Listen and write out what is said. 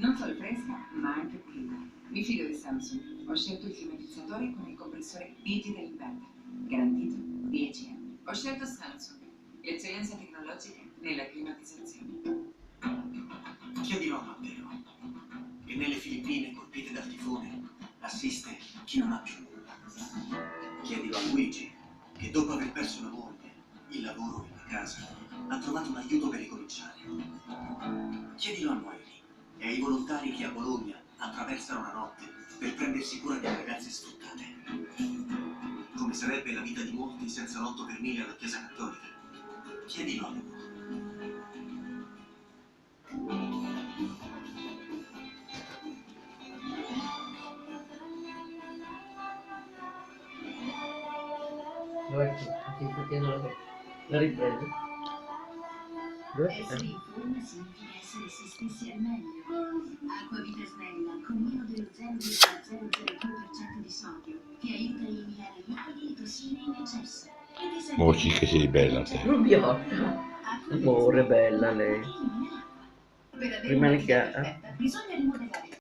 Non solo fresca, ma anche pulita. Mi fido di Samsung. Ho scelto il climatizzatore con il compressore Digital Impact. Garantito 10 anni. Ho scelto Samsung. Eccellenza tecnologica nella climatizzazione. Chiedilo a Matteo, che nelle Filippine colpite dal tifone assiste chi non ha più nulla. Chiedilo a Luigi, che dopo aver perso la moglie, il lavoro e la casa, ha trovato un aiuto per ricominciare. Chiedilo a Noemi e ai volontari che a Bologna attraversano la notte per prendersi cura delle ragazze sfruttate. Come sarebbe la vita di molti senza l'8 per 1000 alla Chiesa Cattolica? Chiedilo a loro. Dov'è che ti sto chiedendo la ripresa? Essere in forma significa essere se stessi al meglio. Acquavita Snella, con meno dello 0,002% di sodio, ti aiuta a eliminare liquidi e tossine in eccesso. E ti serve Sì che sei bella te. Rubiotto. Amore, bella lei. Per avere Rimane una vita chiara. perfetta, bisogna rimodellare